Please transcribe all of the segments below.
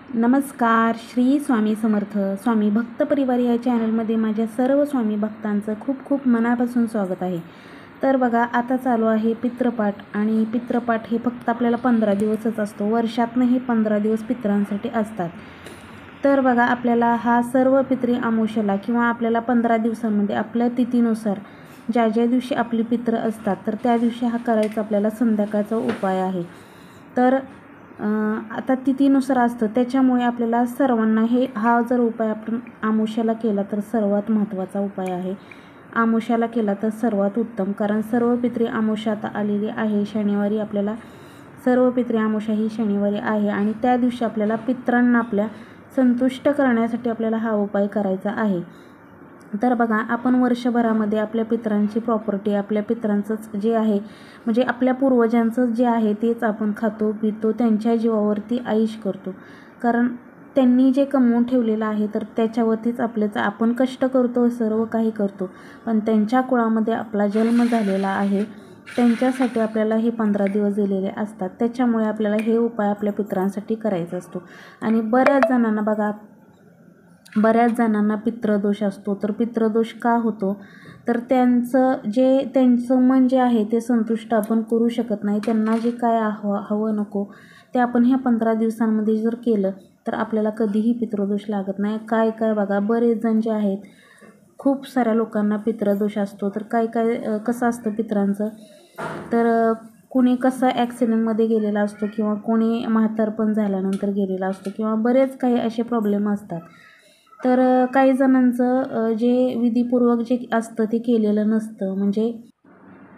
नमस्कार. श्री स्वामी समर्थ. स्वामी भक्त परिवार या चॅनलमध्ये माझ्या सर्व स्वामी भक्तांचं खूप खूप मनापासून स्वागत आहे. तर बघा, आता चालू आहे पितृपाठ आणि पितृपाठ हे फक्त आपल्याला 15 दिवसच असतो. वर्षातनं हे 15 दिवस पितरांसाठी असतात. तर बघा, आपल्याला हा सर्व पितरी अमावस्येला किंवा आपल्याला 15 दिवसांमध्ये आपल्या तिथीनुसार ज्या ज्या दिवशी आपली पितृ असतात तर त्या दिवशी हा करायचा आपल्याला संध्याकाळचा उपाय आहे. तर आता तिथीनुसार असतं, त्याच्यामुळे आपल्याला सर्वांना हा जर उपाय आपण अमावस्येला केला तर सर्वात महत्त्वाचा उपाय आहे. अमावस्येला केला तर सर्वात उत्तम, कारण सर्व पितरी अमावस्या आता आलेली आहे. शनिवारी आपल्याला सर्व पितरी अमावस्या ही शनिवारी आहे आणि त्या दिवशी आपल्याला पितरांना आपल्या संतुष्ट करण्यासाठी आपल्याला हा उपाय करायचा आहे. तर बघा, आपण वर्षभरामध्ये आपल्या पितरांची प्रॉपर्टी, आपल्या पितरांचंच जे आहे म्हणजे आपल्या पूर्वजांचं जे आहे तेच आपण खातो पितो, त्यांच्या जीवावरती आईश करतो. कारण त्यांनी जे कमवून ठेवलेलं आहे तर त्याच्यावरतीच आपण कष्ट करतो, सर्व काही करतो. पण त्यांच्या कुळामध्ये आपला जन्म झालेला आहे, त्यांच्यासाठी आपल्याला हे 15 दिवस दिलेले असतात. त्याच्यामुळे आपल्याला हे उपाय आपल्या पितरांसाठी करायचा असतो. आणि बऱ्याच जणांना पितृदोष असतो. तर पितृदोष का होतो? तर त्यांचं मन जे आहे ते संतुष्ट आपण करू शकत नाही. त्यांना जे काय हवं नको ते आपण ह्या 15 दिवसांमध्ये जर केलं तर आपल्याला कधीही पितृदोष लागत नाही. काय बघा, बरेच जण जे आहेत, खूप साऱ्या लोकांना पितृदोष असतो. तर कसं असतं पितरांचं, तर कोणी कसं ॲक्सिडेंटमध्ये गेलेला असतो किंवा कोणी म्हातारपण झाल्यानंतर गेलेला असतो किंवा बरेच काही असे प्रॉब्लेम असतात. तर काही जणांचं जे विधीपूर्वक जे असतं ते केलेलं नसतं, म्हणजे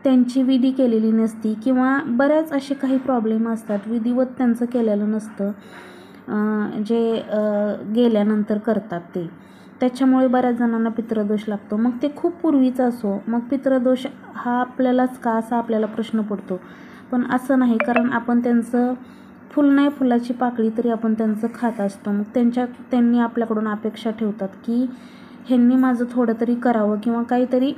त्यांची विधी केलेली नसती किंवा बऱ्याच असे काही प्रॉब्लेम असतात, विधिवत त्यांचं केलेलं नसतं, जे गेल्यानंतर करतात ते. त्याच्यामुळे बऱ्याच जणांना पितृदोष लागतो. मग ते खूप पूर्वीचा असो, मग पितृदोष हा आपल्यालाच का, असा आपल्याला प्रश्न पडतो. पण असं नाही, कारण आपण त्यांचं फुल नाही फुलाची पाकळी तरी आपण त्यांचं खात असतो. मग त्यांनी आपल्याकडून अपेक्षा ठेवतात की ह्यांनी माझं थोडं तरी करावं किंवा काहीतरी,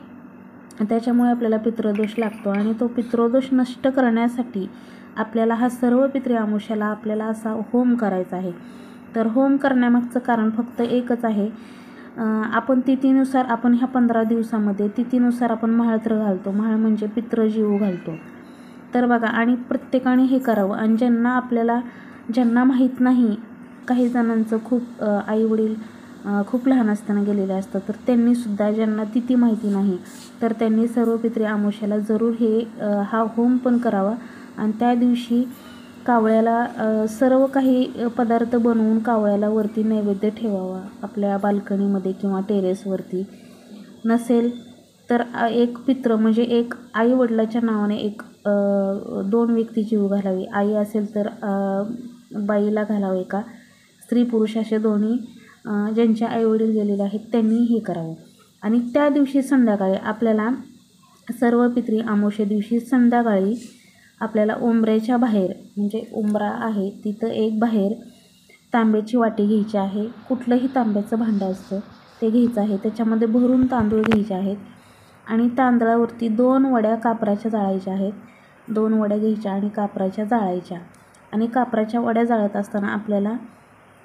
त्याच्यामुळे आपल्याला पितृदोष लागतो. आणि तो पितृदोष नष्ट करण्यासाठी आपल्याला हा सर्व पितरी अमावस्येला आपल्याला असा होम करायचा आहे. तर होम करण्यामागचं कारण फक्त एकच आहे. आपण तिथीनुसार आपण ह्या 15 दिवसामध्ये तिथीनुसार आपण माळत्र घालतो. माळ म्हणजे पितृजीव घालतो. तर बघा, आणि प्रत्येकाने हे करावं. आणि ज्यांना माहीत नाही, काही जणांचं खूप आईवडील खूप लहान असताना गेलेले असतात, तर त्यांनीसुद्धा, ज्यांना तिथी माहिती नाही, तर त्यांनी सर्व पितरी अमावस्येला जरूर हा होम पण करावा. आणि त्या दिवशी कावळ्याला सर्व काही पदार्थ बनवून कावळ्याला वरती नैवेद्य ठेवावा, आपल्या बाल्कनीमध्ये किंवा टेरेसवरती. नसेल तर एक पित्र म्हणजे एक आई वडिलाच्या नावाने 2 व्यक्ती जीव घालावी. आई असेल तर बाईला घालावे, का स्त्री पुरुष असे दोन्ही, ज्यांचे आईवडील गेलेले आहेत त्यांनी हे करावं. आणि त्या दिवशी संध्याकाळी आपल्याला सर्व पितरी अमावस्ये दिवशी संध्याकाळी आपल्याला उंबऱ्याच्या बाहेर, म्हणजे उंबरा आहे तिथं एक बाहेर तांब्याची वाटी घ्यायची आहे. कुठलंही तांब्याचं भांडं असतं ते घ्यायचं आहे. त्याच्यामध्ये भरून तांदूळ घ्यायचे आहेत आणि तांदळावरती 2 वड्या कापराच्या जाळायच्या आहेत. 2 वड्या घ्यायच्या आणि कापराच्या जाळायच्या. आणि कापराच्या वड्या जाळत असताना आपल्याला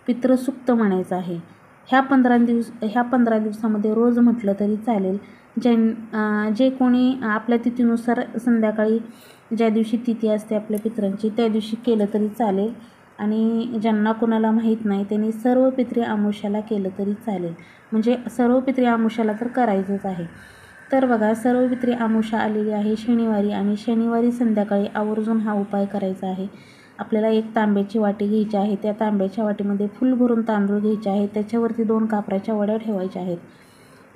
पितृसूक्त म्हणायचं आहे. ह्या 15 दिवसामध्ये रोज म्हटलं तरी चालेल. जे कोणी आपल्या तिथीनुसार संध्याकाळी ज्या दिवशी तिथी असते आपल्या पितरांची त्या दिवशी केलं तरी चालेल. आणि ज्यांना कोणाला माहीत नाही त्यांनी सर्व पितरी अमावस्येला केलं तरी चालेल. म्हणजे सर्व पितरी अमावस्येला तर करायचंच आहे. तर बघा, सर्व पितरी अमावस्या आलेली आहे शनिवारी आणि शनिवारी संध्याकाळी आवर्जून हा उपाय करायचा आहे. आपल्याला एक तांब्याची वाटी घ्यायची आहे. त्या तांब्याच्या वाटीमध्ये फुल भरून तांदूळ घ्यायचे आहेत. त्याच्यावरती 2 कापराच्या वड्या ठेवायच्या आहेत.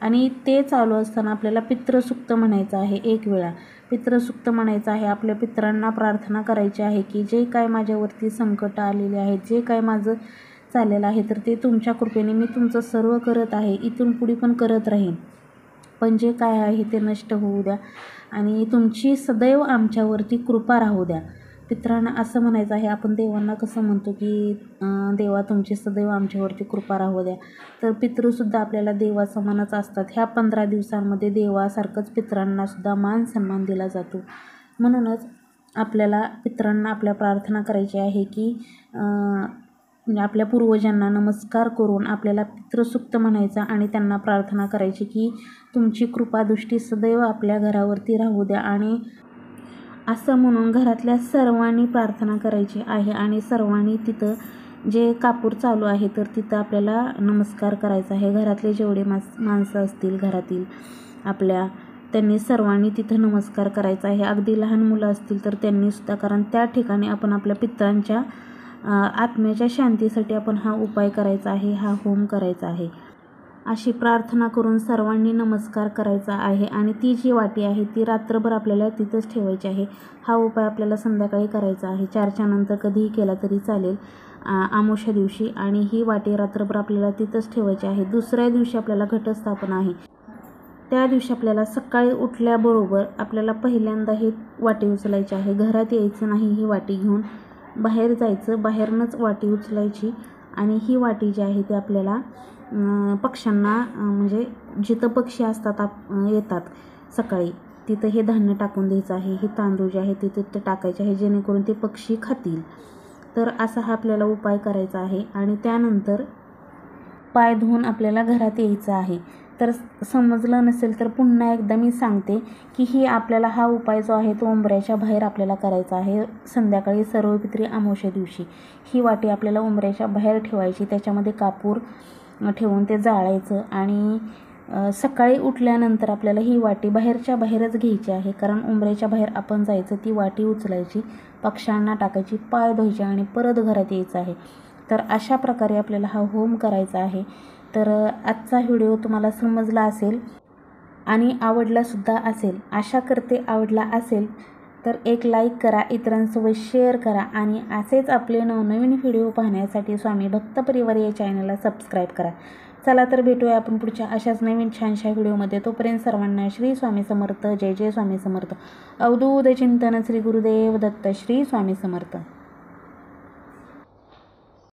आणि ते चालू असताना आपल्याला पितृसूक्त म्हणायचं आहे. 1 वेळा पितृसूक्त म्हणायचं आहे. आपल्या पितरांना प्रार्थना करायची आहे की जे काय माझ्यावरती संकट आलेले आहेत, जे काय माझं चाललेलं आहे, तर ते तुमच्या कृपेने मी तुमचं सर्व करत आहे, इथून पुढे पण करत राहीन. पण जे काय आहे ते नष्ट होऊ द्या आणि तुमची सदैव आमच्यावरती कृपा राहू द्या. पितरांना असं म्हणायचं आहे. आपण देवांना कसं म्हणतो की देवा तुमची सदैव आमच्यावरती कृपा राहू द्या. तर पितृसुद्धा आपल्याला देवासमानच असतात. ह्या 15 दिवसांमध्ये देवासारखंच पितरांनासुद्धा मान सन्मान दिला जातो. म्हणूनच आपल्याला पितरांना आपल्या प्रार्थना करायची आहे की म्हणजे आपल्या पूर्वजांना नमस्कार करून आपल्याला पितृसूक्त म्हणायचा आणि त्यांना प्रार्थना करायची की तुमची कृपादृष्टी सदैव आपल्या घरावरती राहू द्या, आणि असं म्हणून घरातल्या सर्वांनी प्रार्थना करायची आहे. आणि सर्वांनी तिथं जे कापूर चालू आहे तर तिथं आपल्याला नमस्कार करायचा आहे. घरातले जेवढे माणसं असतील घरातील आपल्या, त्यांनी सर्वांनी तिथं नमस्कार करायचा आहे. अगदी लहान मुलं असतील तर त्यांनीसुद्धा, कारण त्या ठिकाणी आपण आपल्या पितरांच्या आत्म्याच्या शांतीसाठी आपण हा उपाय करायचा आहे, हा होम करायचा आहे. अशी प्रार्थना करून सर्वांनी नमस्कार करायचा आहे. आणि ती जी वाटी आहे ती रात्रभर आपल्याला तिथंच ठेवायची आहे. हा उपाय आपल्याला संध्याकाळी करायचा आहे. 4च्या नंतर कधीही केला तरी चालेल, अमावस्या दिवशी. आणि ही वाटी रात्रभर आपल्याला तिथंच ठेवायची आहे. दुसऱ्या दिवशी आपल्याला घटस्थापना आहे. त्या दिवशी आपल्याला सकाळी उठल्याबरोबर आपल्याला पहिल्यांदा ही वाटी उचलायची आहे. घरात यायचं नाही ही वाटी घेऊन, बाहेर जायचं, बाहेरनंच वाटी उचलायची. आणि ही वाटी जी आहे ती आपल्याला पक्ष्यांना, म्हणजे जिथं पक्षी असतात येतात सकाळी, तिथं हे धान्य टाकून द्यायचं आहे. हे तांदूळ जे आहे तिथं टाकायचे आहे, जेणेकरून ते पक्षी खातील. तर असा हा आपल्याला उपाय करायचा आहे. आणि त्यानंतर पाय धुवून आपल्याला घरात यायचं आहे. तर समजलं नसेल तर पुन्हा एकदा मी सांगते की ही आपल्याला हा उपाय जो आहे तो उंबऱ्याच्या बाहेर आपल्याला करायचा आहे. संध्याकाळी सर्वपित्री अमावस्या दिवशी ही वाटी आपल्याला उंबऱ्याच्या बाहेर ठेवायची. त्याच्यामध्ये कापूर ठेवून ते जाळायचं. आणि सकाळी उठल्यानंतर आपल्याला ही वाटी बाहेरच्या बाहेरच घ्यायची आहे, कारण उंबऱ्याच्या बाहेर आपण जायचं, ती वाटी उचलायची, पक्ष्यांना टाकायची, पाय धुवायचे आणि परत घरात यायचं आहे. तर अशा प्रकारे आपल्याला हा होम करायचा आहे. तर आजचा व्हिडिओ तुम्हाला समजला असेल आणि आवडलासुद्धा असेल. आशा करते आवडला असेल तर एक लाईक करा, इतरांसोबत शेअर करा, आणि असेच आपले नवनवीन व्हिडिओ पाहण्यासाठी स्वामी भक्त परिवार या चॅनलला सबस्क्राईब करा. चला तर भेटूया आपण पुढच्या अशाच नवीन छानशा व्हिडिओमध्ये. तोपर्यंत सर्वांना श्री स्वामी समर्थ. जय जय स्वामी समर्थ. अवधूत चिंतन. श्री गुरुदेव दत्त. श्री स्वामी समर्थ.